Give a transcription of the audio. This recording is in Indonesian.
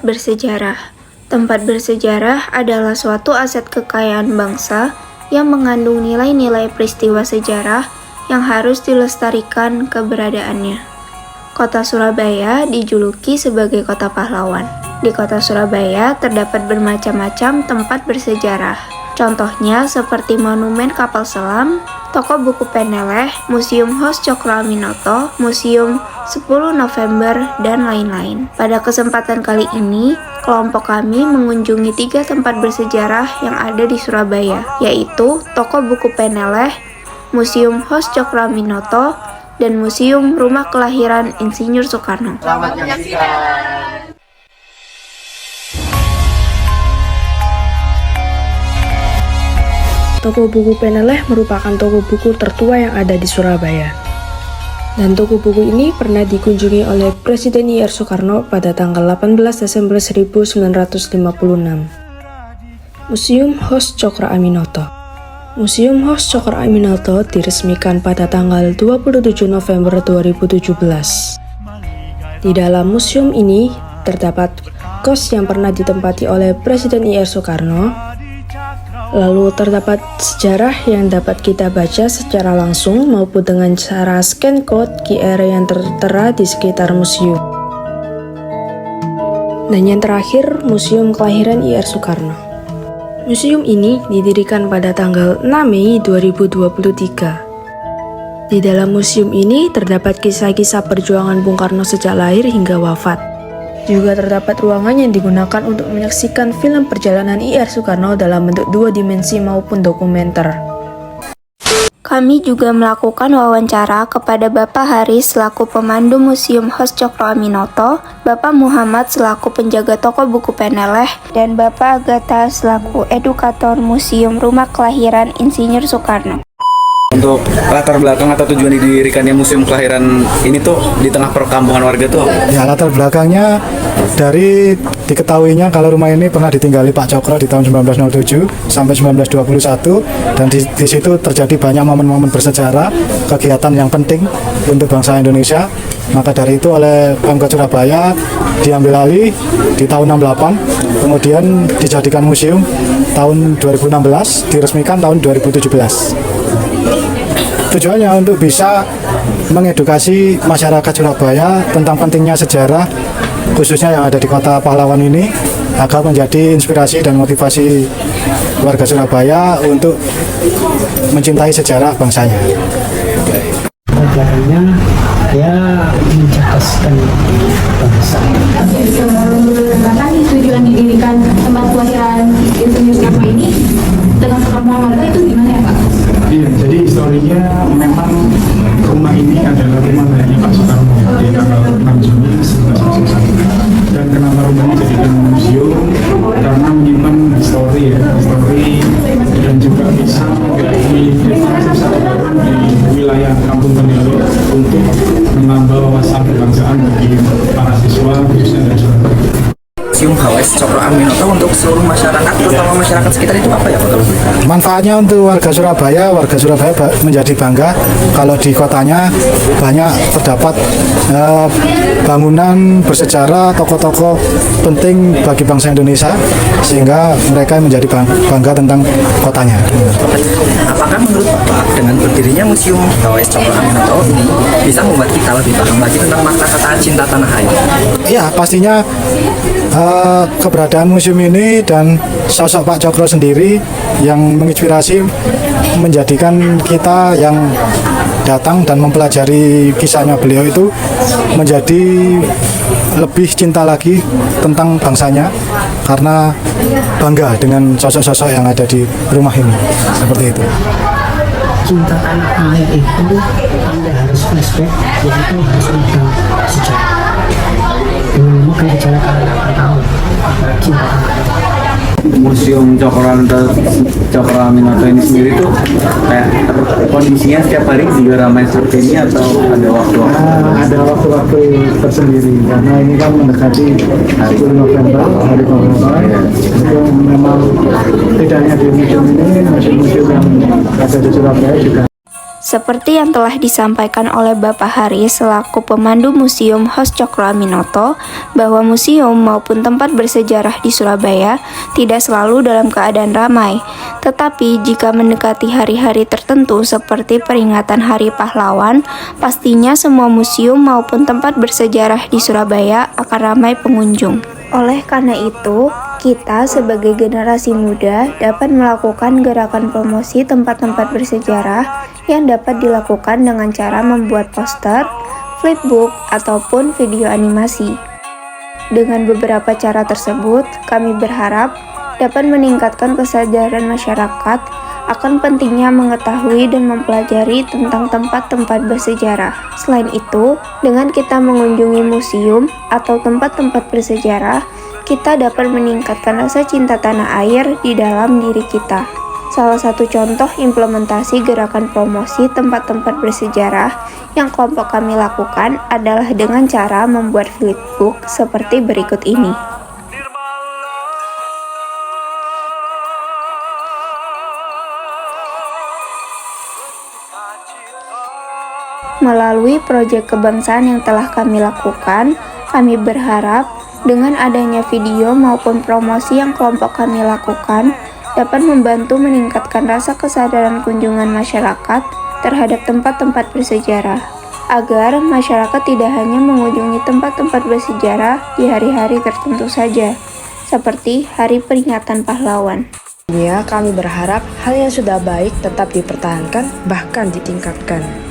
bersejarah. Tempat bersejarah adalah suatu aset kekayaan bangsa yang mengandung nilai-nilai peristiwa sejarah yang harus dilestarikan keberadaannya. Kota Surabaya dijuluki sebagai kota pahlawan. Di kota Surabaya terdapat bermacam-macam tempat bersejarah. Contohnya seperti Monumen Kapal Selam, Toko Buku Peneleh, Museum Hos Cokroaminoto, Museum 10 November, dan lain-lain. Pada kesempatan kali ini, kelompok kami mengunjungi 3 tempat bersejarah yang ada di Surabaya, yaitu Toko Buku Peneleh, Museum Hos Cokroaminoto, dan Museum Rumah Kelahiran Insinyur Soekarno. Selamat menyaksikan. Toko Buku Peneleh merupakan toko buku tertua yang ada di Surabaya. Dan toko buku ini pernah dikunjungi oleh Presiden I.R. Soekarno pada tanggal 18 Desember 1956. Museum Hos Cokroaminoto. Museum Hos Cokroaminoto diresmikan pada tanggal 27 November 2017. Di dalam museum ini terdapat kos yang pernah ditempati oleh Presiden I.R. Soekarno. Lalu terdapat sejarah yang dapat kita baca secara langsung maupun dengan cara scan code QR yang tertera di sekitar museum. Dan yang terakhir, Museum Kelahiran I.R. Soekarno. Museum ini didirikan pada tanggal 6 Mei 2023. Di dalam museum ini terdapat kisah-kisah perjuangan Bung Karno sejak lahir hingga wafat. Juga terdapat ruangan yang digunakan untuk menyaksikan film perjalanan I.R. Soekarno dalam bentuk 2 dimensi maupun dokumenter. Kami juga melakukan wawancara kepada Bapak Haris selaku pemandu Museum Hos Cokroaminoto, Bapak Muhammad selaku penjaga toko buku Peneleh, dan Bapak Agatha selaku edukator Museum Rumah Kelahiran Insinyur Soekarno. Untuk latar belakang atau tujuan didirikannya Museum Kelahiran ini tuh di tengah perkampungan warga tuh apa? Ya, latar belakangnya dari diketahuinya kalau rumah ini pernah ditinggali Pak Cokro di tahun 1907 sampai 1921, dan di situ terjadi banyak momen-momen bersejarah, kegiatan yang penting untuk bangsa Indonesia. Maka dari itu oleh Pemkot Surabaya diambil alih di tahun 68, kemudian dijadikan museum tahun 2016, diresmikan tahun 2017. Tujuannya untuk bisa mengedukasi masyarakat Surabaya tentang pentingnya sejarah, khususnya yang ada di kota pahlawan ini, agar menjadi inspirasi dan motivasi warga Surabaya untuk mencintai sejarah bangsanya. Belakangnya dia mencerdaskan bangsa. Bahkan tujuan didirikan tempat kelahiran Insinyur Soekarno ini dengan perkampungan warga itu gimana ya Pak? Iya, jadi historinya memang rumah ini adalah rumah lahirnya Pak Soekarno di tanggal 6 Juni 1961. Dan kenapa rumah ini dijadikan museum? Karena menyimpan histori dan juga bisa menjadi di wilayah Kampung Peneleh untuk menambah wawasan kebangsaan bagi para siswa khususnya dari Surabaya. Museum Hos Cokroaminoto untuk seluruh masyarakat, terutama masyarakat sekitar itu apa ya Pak? Manfaatnya untuk warga Surabaya menjadi bangga kalau di kotanya banyak terdapat bangunan bersejarah, tokoh-tokoh penting bagi bangsa Indonesia, sehingga mereka menjadi bangga tentang kotanya. Apakah menurut Bapak dengan berdirinya Museum Hos Cokroaminoto ini bisa membuat kita lebih paham lagi tentang makna kata cinta tanah air? Ya, pastinya keberadaan museum ini dan sosok Pak Cokro sendiri yang menginspirasi menjadikan kita yang datang dan mempelajari kisahnya beliau itu menjadi lebih cinta lagi tentang bangsanya, karena bangga dengan sosok-sosok yang ada di rumah ini. Seperti itu. Cinta tanah air itu Anda harus flashback, yaitu harus mengenal sejarah. Dulu kan bicara kalian akan tahu cinta tanah air. Museum Cokroaminoto ini sendiri tuh kayak kondisinya setiap hari juga ramai seperti ini atau ada waktu-waktu? Ada waktu-waktu tersendiri, karena ini kan mendekati 10 November, hari kemerdekaan. Itu memang tidak hanya di museum ini, museum-museum yang ada di Surabaya juga. Seperti yang telah disampaikan oleh Bapak Hari selaku pemandu Museum Hos Cokro Aminoto, bahwa museum maupun tempat bersejarah di Surabaya tidak selalu dalam keadaan ramai. Tetapi jika mendekati hari-hari tertentu seperti peringatan Hari Pahlawan, pastinya semua museum maupun tempat bersejarah di Surabaya akan ramai pengunjung. Oleh karena itu, kita sebagai generasi muda dapat melakukan gerakan promosi tempat-tempat bersejarah yang dapat dilakukan dengan cara membuat poster, flipbook, ataupun video animasi. Dengan beberapa cara tersebut, kami berharap dapat meningkatkan kesadaran masyarakat akan pentingnya mengetahui dan mempelajari tentang tempat-tempat bersejarah. Selain itu, dengan kita mengunjungi museum atau tempat-tempat bersejarah, kita dapat meningkatkan rasa cinta tanah air di dalam diri kita. Salah satu contoh implementasi gerakan promosi tempat-tempat bersejarah yang kelompok kami lakukan adalah dengan cara membuat flipbook seperti berikut ini. Melalui proyek kebangsaan yang telah kami lakukan, kami berharap dengan adanya video maupun promosi yang kelompok kami lakukan dapat membantu meningkatkan rasa kesadaran kunjungan masyarakat terhadap tempat-tempat bersejarah, agar masyarakat tidak hanya mengunjungi tempat-tempat bersejarah di hari-hari tertentu saja, seperti Hari Peringatan Pahlawan. Kami berharap hal yang sudah baik tetap dipertahankan, bahkan ditingkatkan.